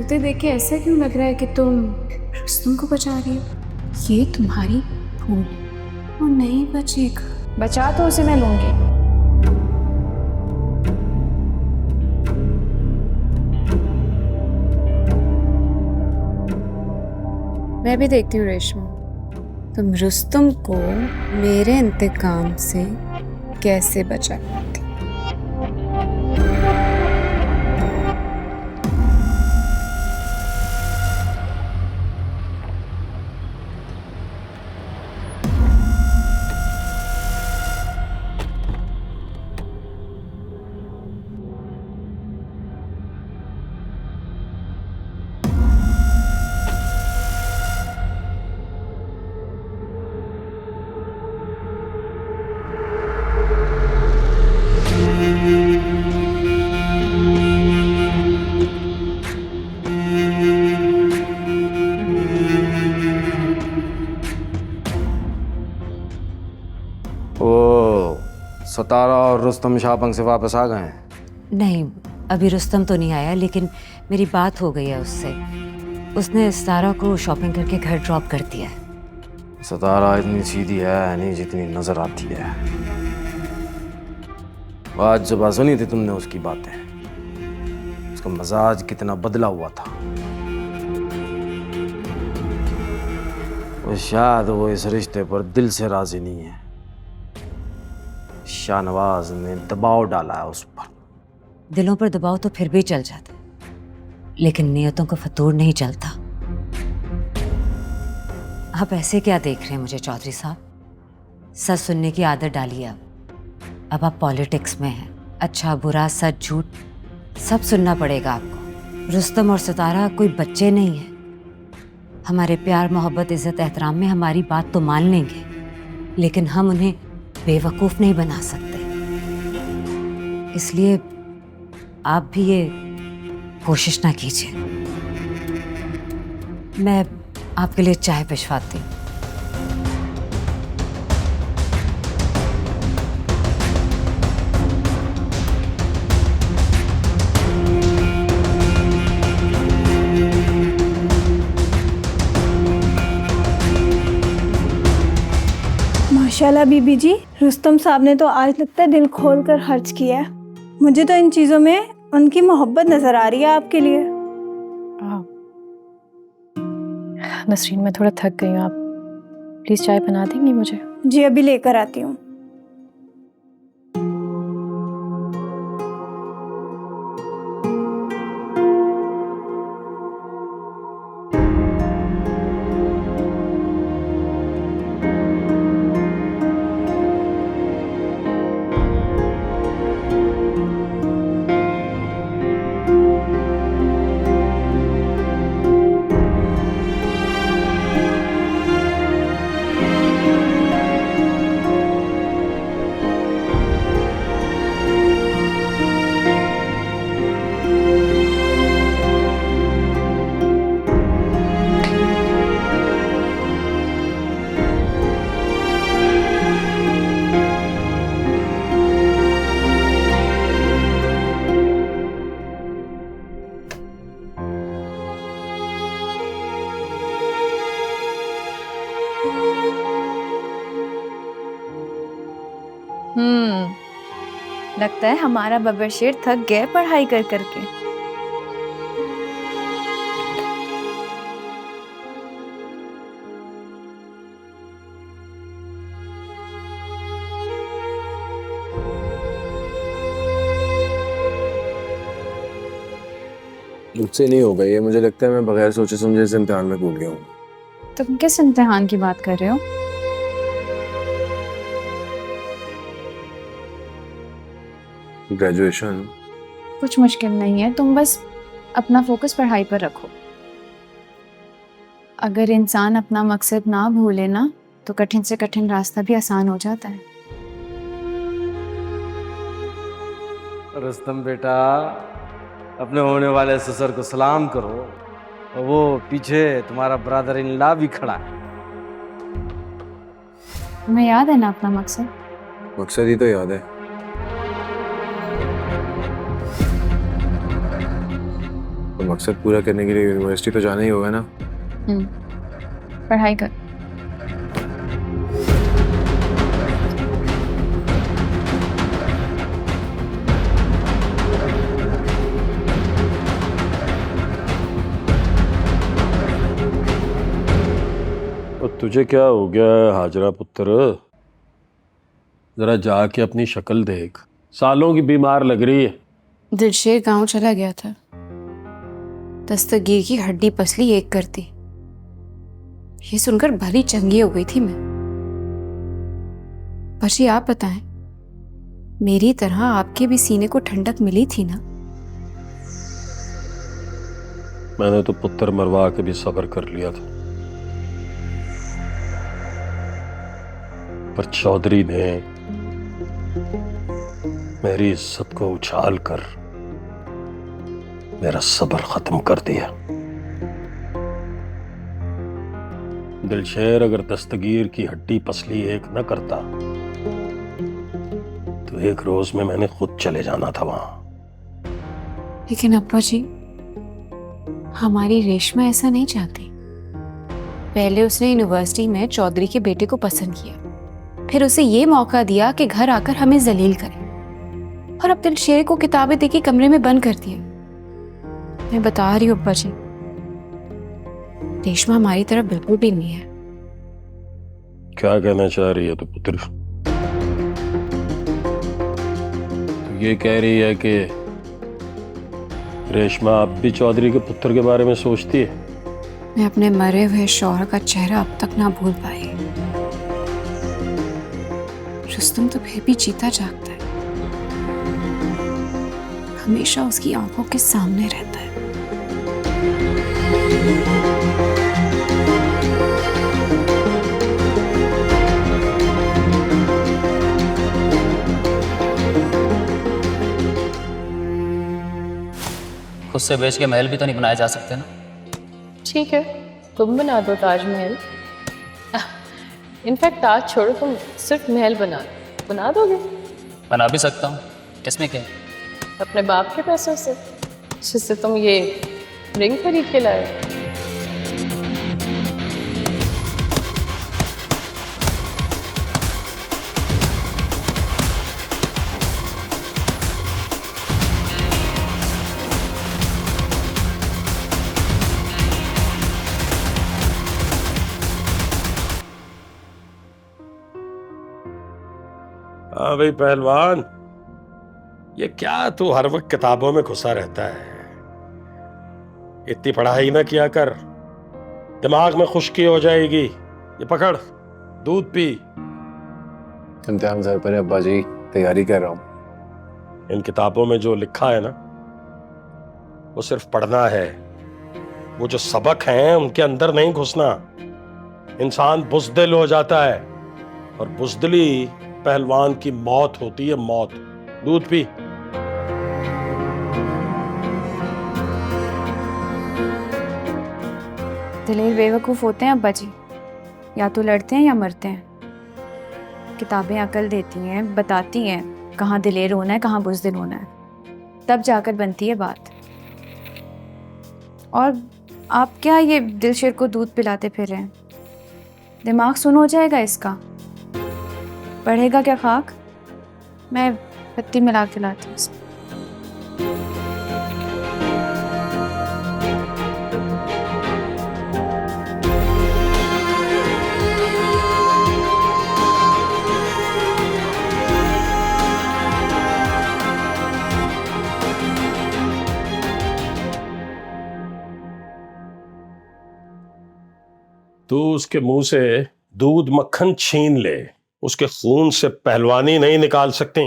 बदलते देख के ऐसा क्यों लग रहा है कि तुम रुस्तम को बचा रही हो? ये तुम्हारी भूल, वो नहीं बचेगा। बचा तो उसे मैं लूंगी। मैं भी देखती हूँ रेशमा, तुम रुस्तम को मेरे इंतकाम से कैसे बचा पाती। ओ, सतारा और रुस्तम शाहपंग से वापस आ गए हैं? नहीं, अभी रुस्तम तो नहीं आया, लेकिन मेरी बात हो गई है उससे। उसने सतारा को शॉपिंग करके घर ड्रॉप कर दिया है। सतारा इतनी सीधी है नहीं जितनी नजर आती है। आज जब सुनी थी तुमने उसकी बातें, उसका मिजाज कितना बदला हुआ था। शायद वो इस रिश्ते पर दिल से राजी नहीं है। शाहनवाज ने दबाव डाला है उस पर। दिलों पर दबाव तो फिर भी चल जाता, लेकिन नियतों का फतूर नहीं चलता। आप ऐसे क्या देख रहे हैं मुझे चौधरी साहब? सच सुनने की आदत डालिए अब आप पॉलिटिक्स में हैं। अच्छा बुरा सच झूठ सब सुनना पड़ेगा आपको। रुस्तम और सितारा कोई बच्चे नहीं हैं। हमारे प्यार मोहब्बत इज्जत एहतराम में हमारी बात तो मान लेंगे, लेकिन हम उन्हें बेवकूफ़ नहीं बना सकते। इसलिए आप भी ये कोशिश ना कीजिए। मैं आपके लिए चाय भिजवाती हूँ। माशाल्लाह बीबी जी, रुस्तम साहब ने तो आज लगता है दिल खोल कर खर्च किया है। मुझे तो इन चीज़ों में उनकी मोहब्बत नज़र आ रही है आपके लिए। नसरीन, मैं थोड़ा थक गई हूँ, आप प्लीज़ चाय बना देंगी मुझे? जी अभी लेकर आती हूँ। लगता है हमारा बब्बर शेर थक गया पढ़ाई कर करके। मुझसे नहीं होगा ये। मुझे लगता है मैं बगैर सोचे समझे इस इम्तिहान में कूद गया हूँ। तुम किस इम्तिहान की बात कर रहे हो? ग्रेजुएशन। कुछ मुश्किल नहीं है, तुम बस अपना फोकस पढ़ाई पर रखो। अगर इंसान अपना मकसद ना भूले ना, तो कठिन से कठिन रास्ता भी आसान हो जाता है। रुस्तम बेटा, अपने होने वाले ससुर को सलाम करो। और वो पीछे तुम्हारा ब्रदर इन लॉ भी खड़ा है। तुम्हें याद है ना अपना मकसद? मकसद ही तो याद है। तो मकसद पूरा करने के लिए यूनिवर्सिटी तो जाना ही होगा ना। पढ़ाई कर। तो तुझे क्या हो गया हाजरा पुत्र? जरा जाके अपनी शक्ल देख, सालों की बीमार लग रही है। दिलशेर गांव चला गया था, दस्तगीर की हड्डी पसली एक करती। ये सुनकर भली चंगी हो गई थी मैं। बची आप बताएं, मेरी तरह आपके भी सीने को ठंडक मिली थी ना? मैंने तो पुत्र मरवा के भी सब्र कर लिया था, पर चौधरी ने मेरी इज्जत को उछाल कर मेरा सब्र खत्म कर दिया। दिलशेर अगर दस्तगीर की हड्डी पसली एक न करता तो एक रोज में मैंने खुद चले जाना था वहां। लेकिन अब्बा जी, हमारी रेशमा ऐसा नहीं चाहती। पहले उसने यूनिवर्सिटी में चौधरी के बेटे को पसंद किया, फिर उसे ये मौका दिया कि घर आकर हमें जलील करे, और अब दिलशेर को किताबें देके कमरे में बंद कर दिया। मैं बता रही हूँ अब्बा जी, रेशमा हमारी तरफ बिल्कुल भी नहीं है। क्या कहना चाह रही है तू पुत्र? तो ये कह रही है कि रेशमा अब भी चौधरी के पुत्र के बारे में सोचती है? मैं अपने मरे हुए शौहर का चेहरा अब तक ना भूल पाई। रुस्तम तो फिर भी जीता जागता है, हमेशा उसकी आंखों के सामने रहता है। खुद से बेच के महल भी तो नहीं बनाए जा सकते ना? ठीक है, तुम बना दो ताजमहल। इनफैक्ट ताज छोड़ो, तुम सिर्फ महल बना दोगे। बना भी सकता हूँ, इसमें क्या है? अपने बाप के पैसों से, जिससे तुम ये रिंग खरीद के लाए। हाँ भाई पहलवान, ये क्या तू हर वक्त किताबों में घुसा रहता है? इतनी पढ़ाई ना किया कर, दिमाग में खुश्की हो जाएगी। ये पकड़, दूध पी। इम्तिहान सर पर अब्बा जी, तैयारी कर रहा हूँ। इन किताबों में जो लिखा है ना, वो सिर्फ पढ़ना है। वो जो सबक हैं उनके अंदर नहीं घुसना। इंसान बुज़दिल हो जाता है, और बुज़दिली पहलवान की मौत होती है, मौत। दूध पी। दिलेर बेवकूफ़ होते हैं अब्बा जी, या तो लड़ते हैं या मरते हैं। किताबें अकल देती हैं, बताती हैं कहाँ दिलेर होना है, कहाँ बुज़दिल होना है, तब जाकर बनती है बात। और आप क्या ये दिलशेर को दूध पिलाते फिर रहे हैं? दिमाग सुन हो जाएगा इसका। पढ़ेगा क्या खाक? मैं पत्ती मिला के लाती हूँ इसमें। तू उसके मुंह से दूध मक्खन छीन ले, उसके खून से पहलवानी नहीं निकाल सकती।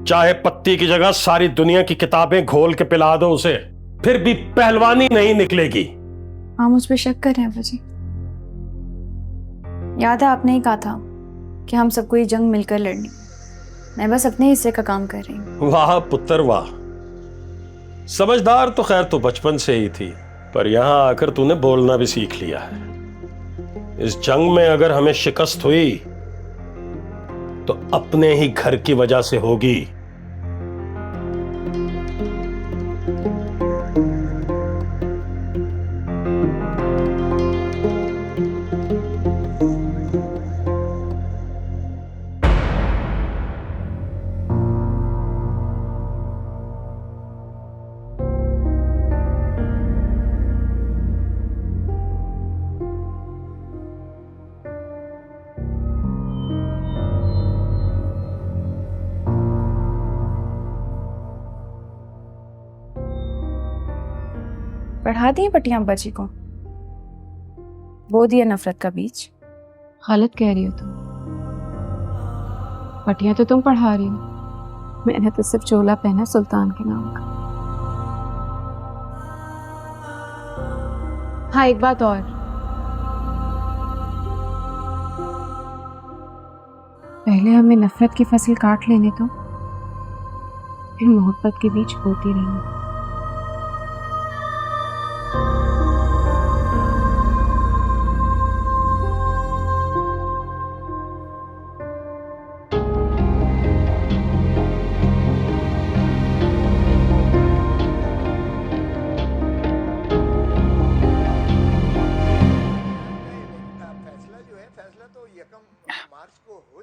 चाहे पत्ती की जगह सारी दुनिया की किताबें घोल के पिला दो उसे, फिर भी पहलवानी नहीं निकलेगी। आप मुझ पे शक कर रहे हैं अब्बा जी? याद है आपने ही कहा था कि हम सबको ये जंग मिलकर लड़नी। मैं बस अपने हिस्से का काम कर रही हूँ। वाह पुत्र वाह, समझदार तो खैर तू बचपन से ही थी, पर यहां आकर तूने बोलना भी सीख लिया है। इस जंग में अगर हमें शिकस्त हुई तो अपने ही घर की वजह से होगी। पढ़ा दिए पटियां अब्बा जी को? बो दिया नफरत का बीज। गलत कह रही हो तुम। पटियां तो तुम पढ़ा रही हो, मैंने तो सिर्फ चोला पहना सुल्तान के नाम का। हाँ, एक बात और, पहले हमें नफरत की फसल काट लेने दो, फिर मोहब्बत के बीच बोती रहेंगे।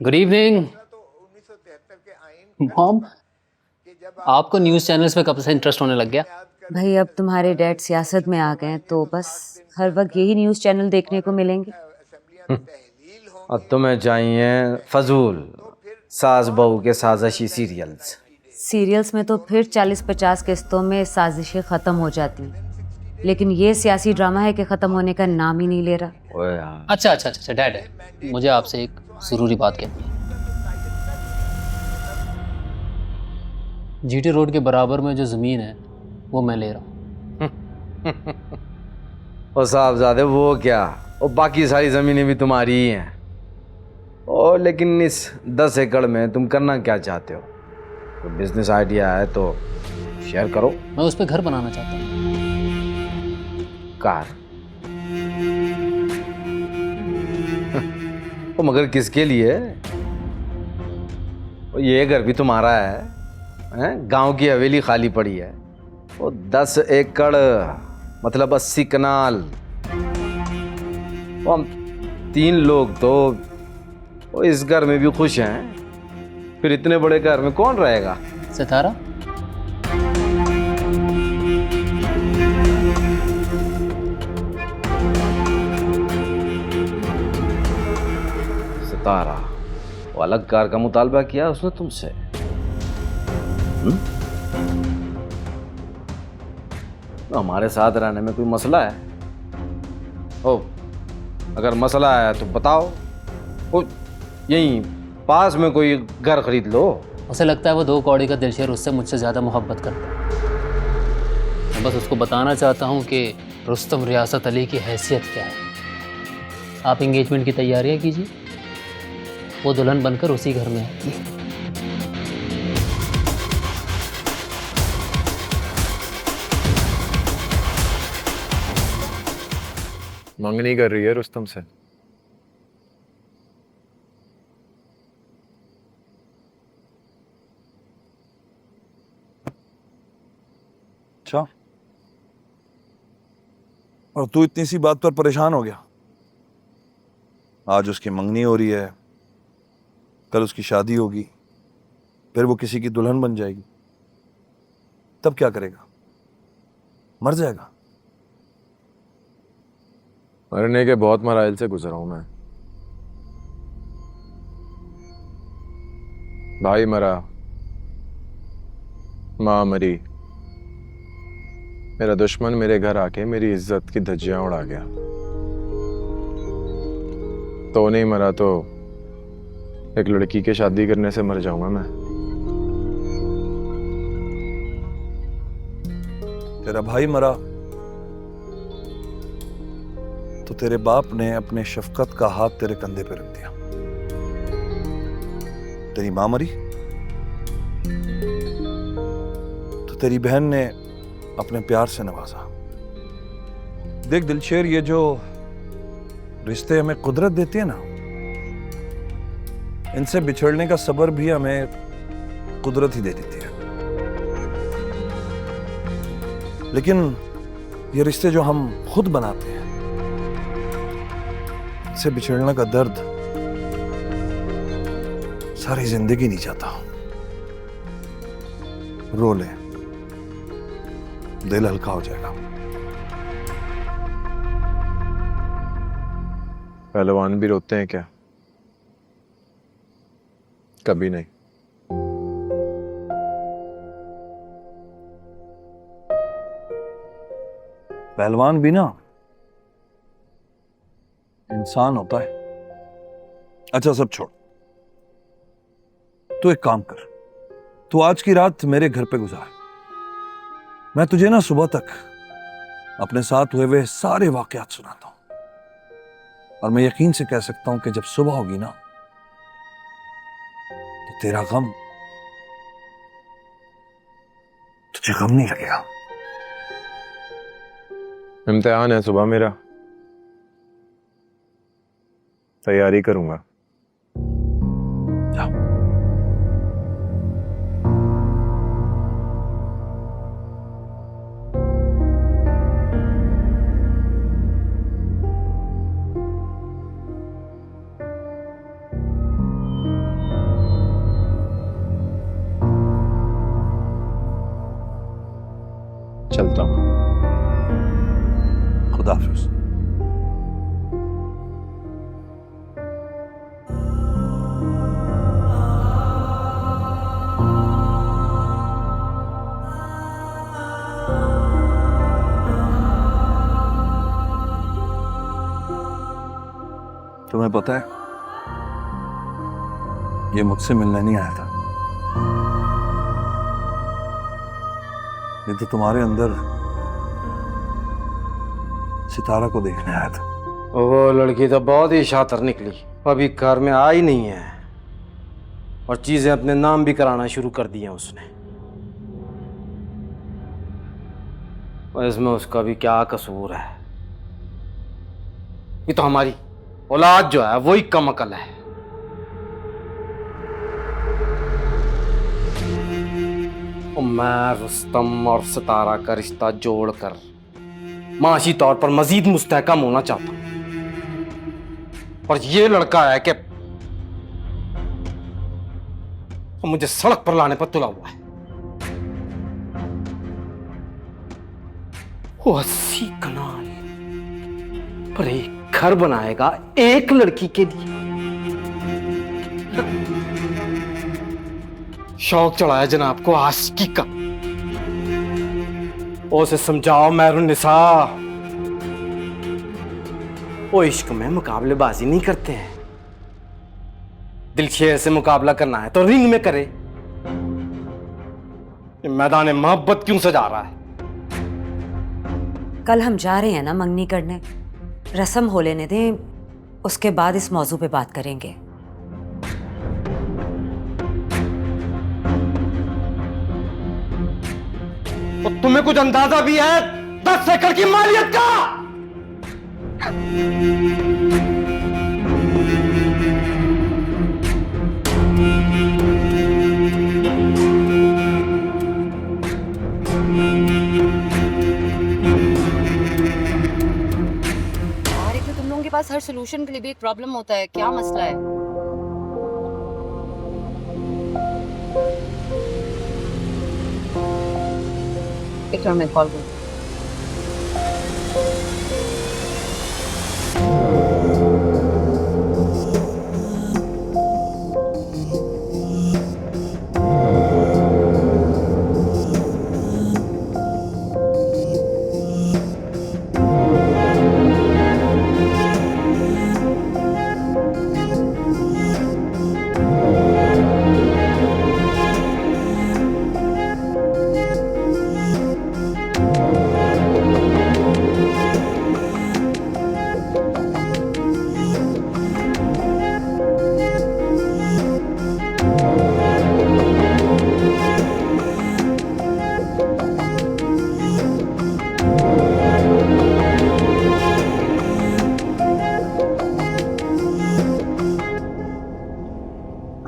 Good evening mom. आपको न्यूज़ चैनल्स में कब से इंटरेस्ट होने लग गया? भाई अब तुम्हारे डैड सियासत में आ गए हैं तो बस हर वक्त यही न्यूज़ चैनल देखने को मिलेंगे। अब तुम्हें चाहिए फजूल सास बहू के साजिशी सीरियल्स। सीरियल्स में तो फिर 40-50 किस्तों में साजिशें ख़त्म हो जाती हैं, लेकिन ये सियासी ड्रामा है कि ख़त्म होने का नाम ही नहीं ले रहा। ओए यार, अच्छा डैड, मुझे आपसे एक ज़रूरी बात कहनी है। जीटी रोड के बराबर में जो ज़मीन है वो मैं ले रहा हूँ। ओ साहबजादे, वो क्या, वो बाकी सारी ज़मीनें भी तुम्हारी ही हैं। ओ लेकिन इस 10 एकड़ में तुम करना क्या चाहते हो? कोई बिजनेस आइडिया है तो शेयर करो। मैं उस पर घर बनाना चाहता हूँ। कार? ओ मगर किसके लिए? ओ ये घर भी तुम्हारा है, गांव की हवेली खाली पड़ी है। वो 10 एकड़ मतलब 80 कनाल। वो हम 3 लोग तो वो इस घर में भी खुश हैं, फिर इतने बड़े घर में कौन रहेगा? सितारा, सितारा वो अलग कार का मुतालबा किया उसने तुमसे? तो हमारे साथ रहने में कोई मसला है? ओ अगर मसला है तो बताओ, वो यहीं पास में कोई घर खरीद लो। उसे लगता है वो 2 कौड़ी का दिलशेर उससे मुझसे ज़्यादा मोहब्बत करता है। मैं बस उसको बताना चाहता हूँ कि रुस्तम रियासत अली की हैसियत क्या है। आप एंगेजमेंट की तैयारियाँ कीजिए, वो दुल्हन बनकर उसी घर में है। मंगनी कर रही है रुस्तम से। अच्छा, और तू इतनी सी बात पर परेशान हो गया? आज उसकी मंगनी हो रही है, कल उसकी शादी होगी, फिर वो किसी की दुल्हन बन जाएगी, तब क्या करेगा? मर जाएगा? मरने के बहुत मराइल से गुजरा हूं मैं। भाई मरा, माँ मरी, मेरा दुश्मन मेरे घर आके मेरी इज्जत की धज्जियां उड़ा गया। तो नहीं मरा तो एक लड़की के शादी करने से मर जाऊंगा मैं। तेरा भाई मरा तो तेरे बाप ने अपने शफकत का हाथ तेरे कंधे पे रख दिया। तेरी मां मरी तो तेरी बहन ने अपने प्यार से नवाजा। देख दिलशेर, ये जो रिश्ते हमें कुदरत देती है ना, इनसे बिछड़ने का सब्र भी हमें कुदरत ही दे देती है। लेकिन ये रिश्ते जो हम खुद बनाते हैं, से बिछड़ने का दर्द सारी जिंदगी नहीं जाता। रो ले, दिल हल्का हो जाएगा। पहलवान भी रोते हैं क्या? कभी नहीं। पहलवान भी ना इंसान होता है। अच्छा सब छोड़, तू एक काम कर, तू आज की रात मेरे घर पे गुजार। मैं तुझे ना सुबह तक अपने साथ हुए सारे वाकयात सुनाता हूं, और मैं यकीन से कह सकता हूं कि जब सुबह होगी ना तो तेरा गम तुझे गम नहीं लगेगा। इम्तिहान है सुबह मेरा, तैयारी करूंगा। जा। चलता हूँ। खुदा हाफिज। तुम्हें पता है, ये मुझसे मिलने नहीं आया था, ये तो तुम्हारे अंदर सितारा को देखने आया था। वो लड़की तो बहुत ही शातिर निकली, अभी घर में आई नहीं है और चीजें अपने नाम भी कराना शुरू कर दी हैं उसने। और इसमें उसका भी क्या कसूर है? ये तो हमारी औलाद जो है वही कम अकल है। और मैं रुस्तम और सितारा का रिश्ता जोड़कर माशी तौर पर मजीद मुस्तहकम होना चाहता हूं, और ये लड़का है कि मुझे सड़क पर लाने पर तुला हुआ है। वो 80 कनाल पर एक घर बनाएगा एक लड़की के लिए। शौक चढ़ाया जनाब को आशिकी का। उसे समझाओ महरुन्निसा, वो इश्क में मुकाबलेबाजी नहीं करते हैं। दिलशेर से मुकाबला करना है तो रिंग में करे। मैदान मोहब्बत क्यों सजा रहा है? कल हम जा रहे हैं ना मंगनी करने, रस्म हो लेने दें, उसके बाद इस मौजू पे बात करेंगे। तो तुम्हें कुछ अंदाजा भी है 10 एकड़ की मालियत का? तुम लोगों के पास हर सोल्यूशन के लिए भी एक प्रॉब्लम होता है, क्या मसला है? एक मिनट, मैं कॉल करूँ।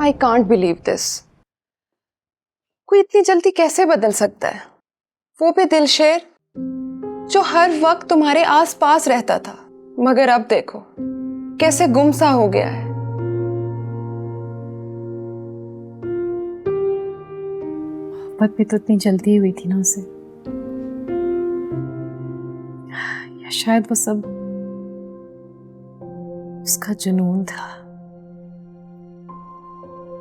I can't believe this. कोई इतनी जल्दी कैसे बदल सकता है? वो भी दिलशेर जो हर वक्त तुम्हारे आस पास रहता था, मगर अब देखो कैसे गुमसा हो गया है। मोहब्बत भी तो इतनी जल्दी हुई थी ना उसे, या शायद वो सब उसका जुनून था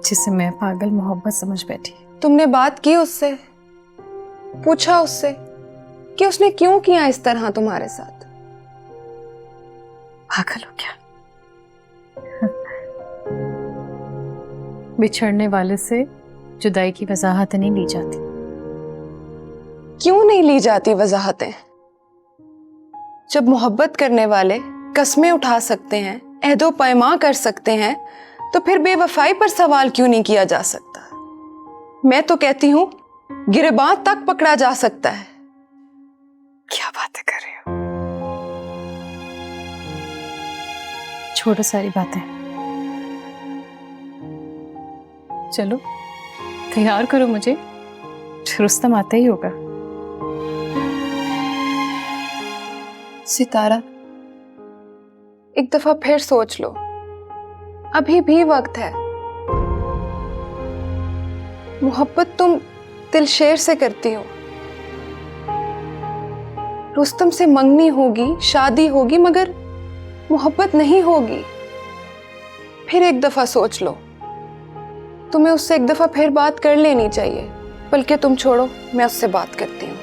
जिसे मैं पागल मोहब्बत समझ बैठी। तुमने बात की उससे? पूछा उससे कि उसने क्यों किया इस तरह तुम्हारे साथ। पागल हो क्या? बिछड़ने वाले से जुदाई की वजाहत नहीं ली जाती। क्यों नहीं ली जाती वजाहतें? जब मोहब्बत करने वाले कस्में उठा सकते हैं, अहदो पैमा कर सकते हैं, तो फिर बेवफाई पर सवाल क्यों नहीं किया जा सकता? मैं तो कहती हूं गिरबान तक पकड़ा जा सकता है। क्या बातें कर रहे हो? छोड़ो सारी बातें, चलो तैयार करो मुझे, रुस्तम आता ही होगा। सितारा, एक दफा फिर सोच लो, अभी भी वक्त है। मोहब्बत तुम दिलशेर से करती हो, रुस्तम से मंगनी होगी, शादी होगी, मगर मोहब्बत नहीं होगी। फिर एक दफा सोच लो, तुम्हें उससे एक दफा फिर बात कर लेनी चाहिए। बल्कि तुम छोड़ो, मैं उससे बात करती हूँ।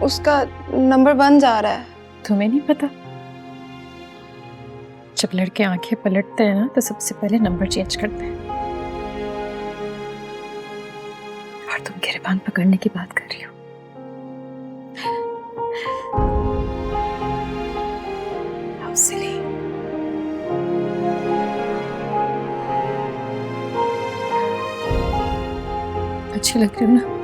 उसका नंबर 1 जा रहा है। तुम्हें नहीं पता, जब लड़के आंखें पलटते हैं ना तो सबसे पहले नंबर चेंज करते हैं। और तुम गिरबान पकड़ने की बात कर रही हो। How silly। अच्छी लग रही हो ना?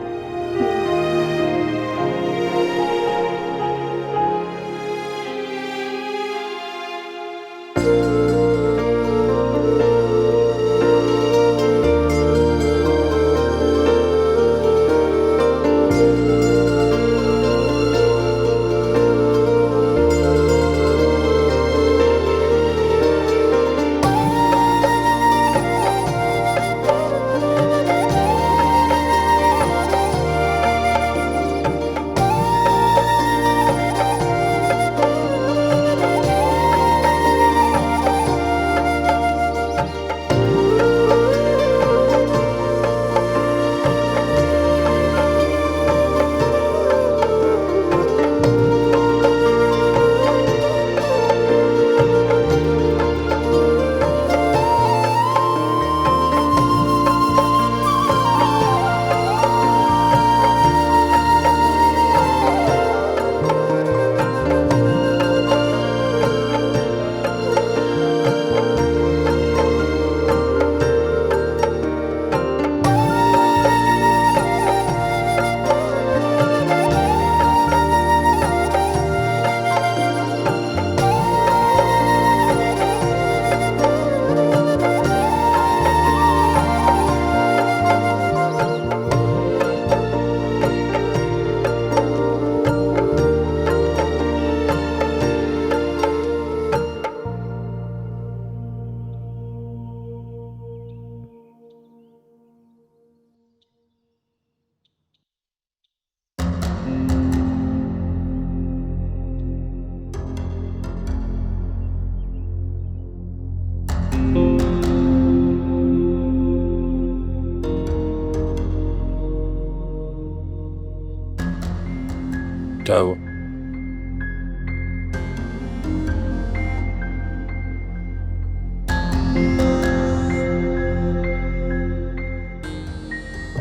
क्या वो?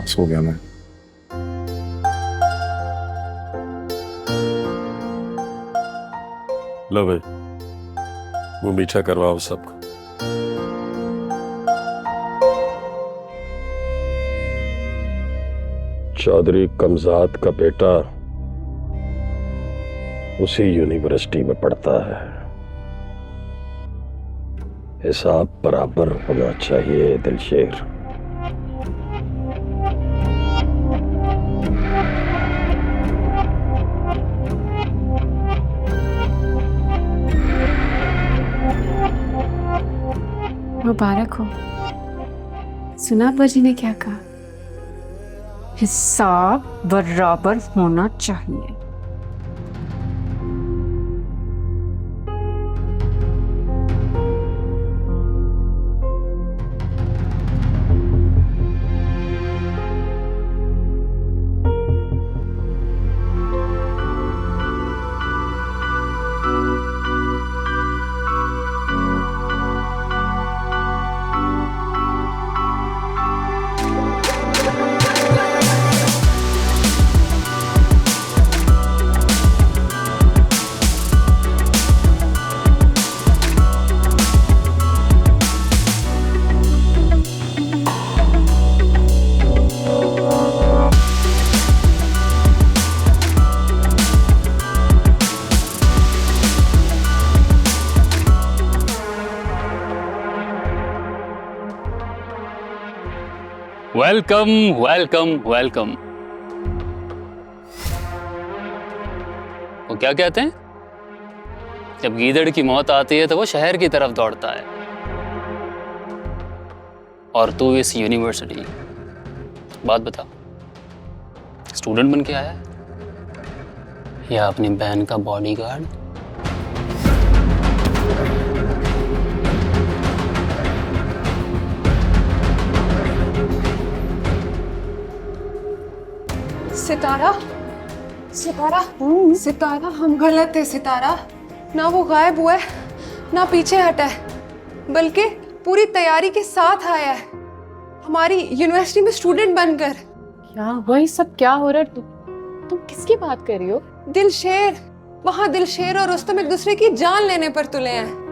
सो गया मैं। लो भाई, वो मीठा करवाओ सबको। चौधरी कमजाद का बेटा उसी यूनिवर्सिटी में पढ़ता है। हिसाब बराबर होना चाहिए दिलशेर। मुबारक हो। सुना अब्बा जी ने क्या कहा? हिसाब बराबर होना चाहिए। Welcome welcome welcome. वो क्या कहते हैं, जब गीदड़ की मौत आती है तो वो शहर की तरफ दौड़ता है, और तू इस यूनिवर्सिटी, बात बता, स्टूडेंट बन के आया है या अपनी बहन का बॉडीगार्ड? सितारा, सितारा, सितारा, हम गलत थे सितारा। ना वो गायब हुआ है, ना पीछे हटा है, बल्कि पूरी तैयारी के साथ आया है हमारी यूनिवर्सिटी में स्टूडेंट बनकर। क्या वही सब क्या हो रहा है? तुम किसकी बात कर रही हो? दिलशेर, वहां दिलशेर और रुस्तम एक दूसरे की जान लेने पर तुले हैं।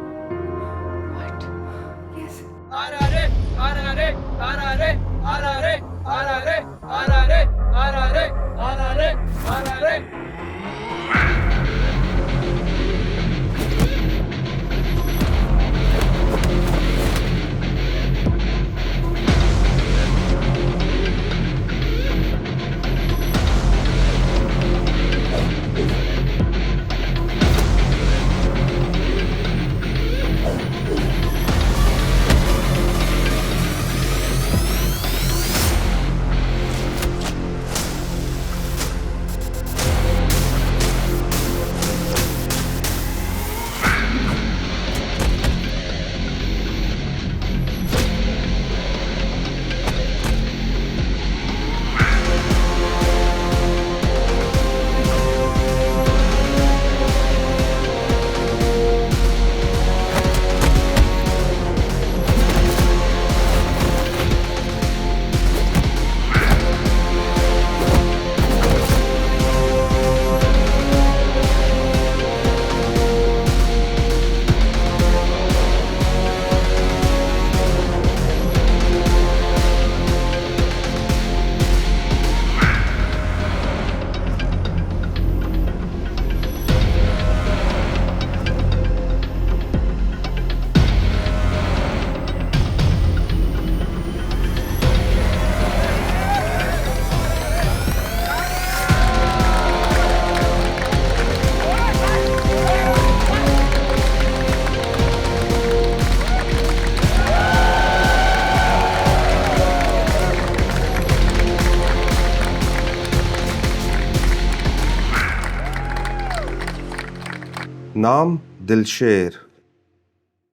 नाम Dilsher,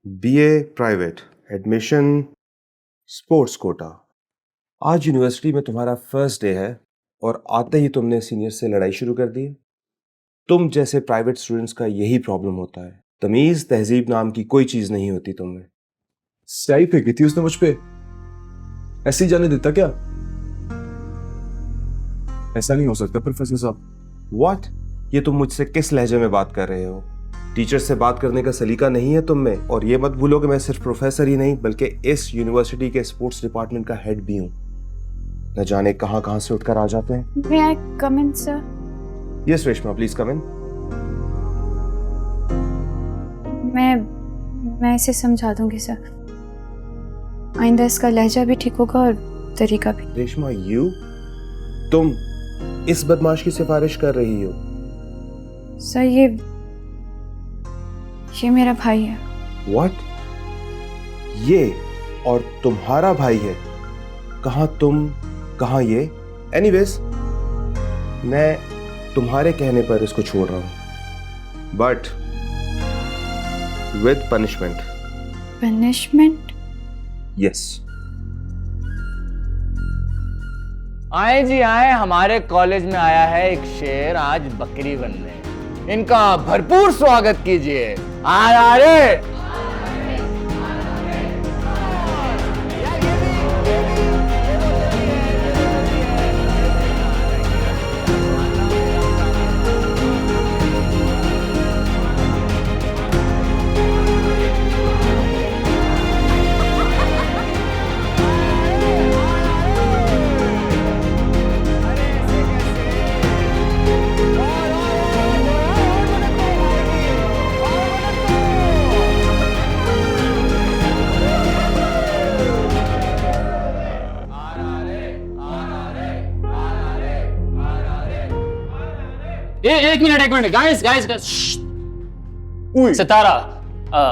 BA private, admission sports quota. आज यूनिवर्सिटी में तुम्हारा फर्स्ट डे है और आते ही तुमने सीनियर से लड़ाई शुरू कर दी। तुम जैसे प्राइवेट स्टूडेंट्स का यही प्रॉब्लम होता है, तमीज तहजीब नाम की कोई चीज नहीं होती तुम में। स्याही फेंकी थी उसने मुझ पे, ऐसे ही जाने देता क्या? ऐसा नहीं हो सकता प्रोफेसर साहब। व्हाट? ये तुम मुझसे किस लहजे में बात कर रहे हो? टीचर से बात करने का सलीका नहीं है तुम में। और ये मत भूलो कि मैं सिर्फ प्रोफेसर ही नहीं बल्कि इस यूनिवर्सिटी के स्पोर्ट्स डिपार्टमेंट का हेड भी हूँ। न जाने कहां कहां से उठकर आ जाते हैं। May I come in, sir? Yes Reshma, please come in. मैं इसे समझा दूंगी सर। आइंदा इसका लहजा भी ठीक होगा और तरीका भी। रेशमा, तुम इस बदमाश की सिफारिश कर रही हो? सर ये मेरा भाई है। व्हाट? ये और तुम्हारा भाई है? कहां तुम, कहां ये? एनीवेज, मैं तुम्हारे कहने पर इसको छोड़ रहा हूं, but with punishment. Punishment? Yes. आए जी आए, हमारे कॉलेज में आया है एक शेर आज बकरी बनने। इनका भरपूर स्वागत कीजिए। आ रे। एक मिनट गाइस गाइस सितारा,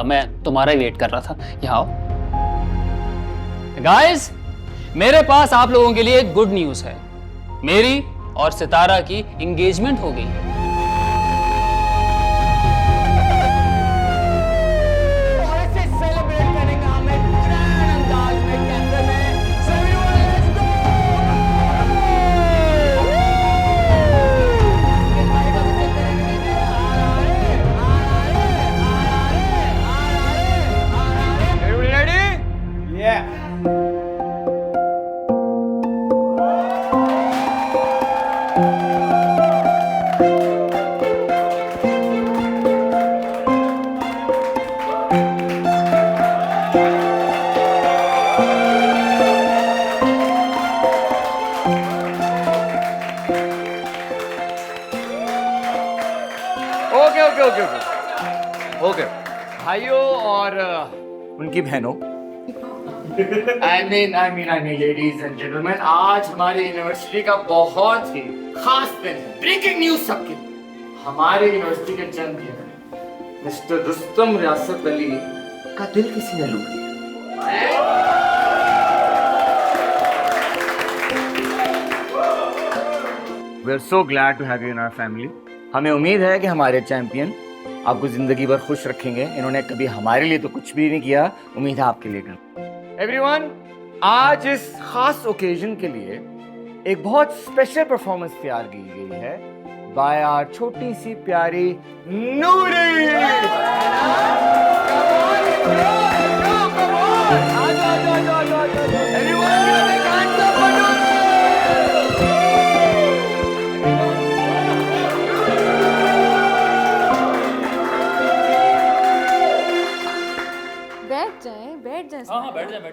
मैं तुम्हारा ही वेट कर रहा था, यहाँ आओ। गाइस, मेरे पास आप लोगों के लिए एक गुड न्यूज है। मेरी और सितारा की एंगेजमेंट हो गई है। ओके भाइयों और उनकी बहनों, I mean ladies and gentleman, आज हमारी यूनिवर्सिटी का बहुत ही खास दिन है। ब्रेकिंग न्यूज सबके लिए, हमारे यूनिवर्सिटी के चैंपियन मिस्टर रुस्तम रियासत अली का दिल किसी ने लूट लिया। We are so glad to have you in our family. हमें उम्मीद है कि हमारे चैंपियन आपको जिंदगी भर खुश रखेंगे। इन्होंने कभी हमारे लिए तो कुछ भी नहीं किया, उम्मीद है आपके लिए कर। एवरीवन, आज इस खास ओकेजन के लिए एक बहुत स्पेशल परफॉर्मेंस तैयार की गई है बाय आवर छोटी सी प्यारी नूरी। बैठ जाए। हाँ बैठ जाए।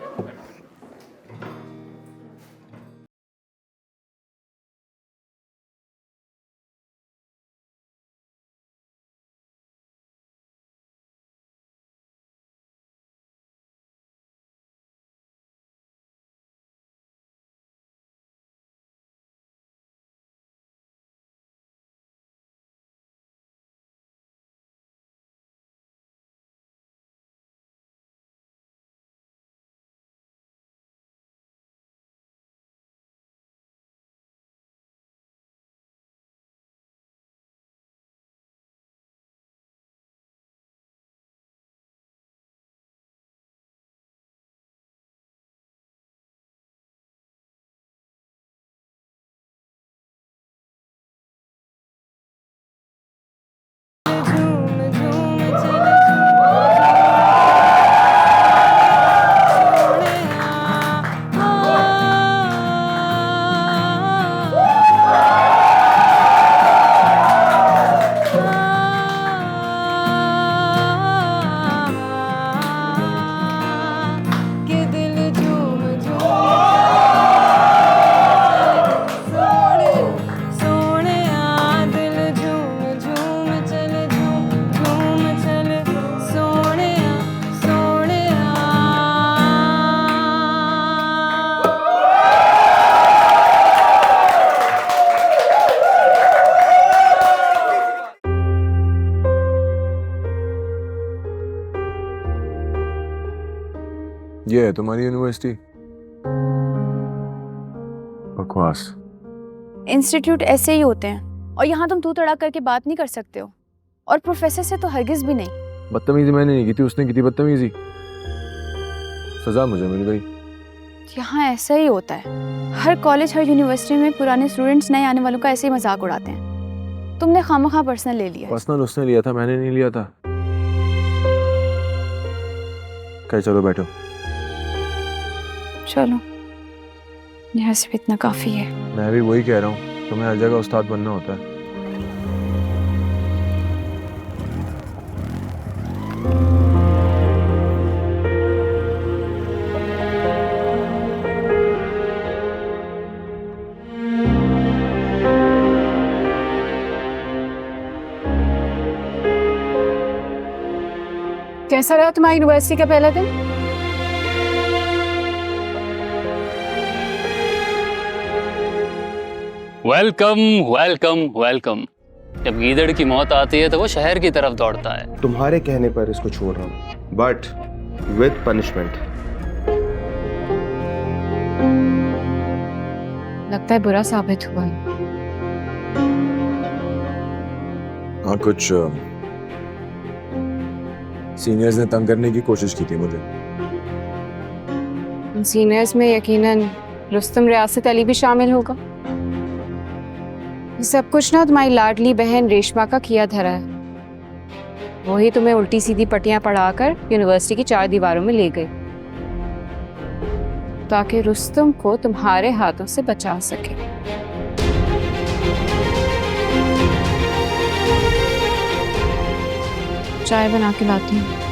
ये है तुम्हारी यूनिवर्सिटी? बकवास। इंस्टीट्यूट ऐसे ही होते हैं, और यहाँ तुम तू तड़ा करके बात नहीं कर सकते हो, और प्रोफेसर से तो हरगिज भी नहीं। बदतमीजी मैंने नहीं की थी, उसने की थी बदतमीजी। सजा मुझे मिल गई। यहाँ ऐसा ही होता है। हर कॉलेज, हर यूनिवर्सिटी में पुराने स्टूडेंट्स नए आने वालों का ऐसे ही मजाक उड़ाते हैं। तुमने खामखा पर्सनल ले लिया। पर्सनल उसने लिया था, मैंने नहीं लिया था। कहे चलो बैठो। चलो, यहाँ से भी इतना काफी है। मैं भी वही कह रहा हूँ, तुम्हें हर जगह उस्ताद बनना होता है। कैसा रहा तुम्हारी यूनिवर्सिटी का पहला दिन? Welcome welcome welcome. जब गीदड़ की मौत आती है तो वो शहर की तरफ दौड़ता है। तुम्हारे कहने पर इसको छोड़ रहा हूँ, बट विद पनिशमेंट। लगता है बुरा साबित हुआ है। हाँ, कुछ सीनियर्स ने तंग करने की कोशिश की थी मुझे। उन सीनियर्स में यकीनन रुस्तम रियासत अली भी शामिल होगा। ये सब कुछ ना तुम्हारी लाडली बहन रेशमा का किया धरा है। वही तुम्हें उल्टी सीधी पट्टियां पढ़ाकर यूनिवर्सिटी की 4 दीवारों में ले गई ताकि रुस्तम को तुम्हारे हाथों से बचा सके। चाय बना के लाती हूँ।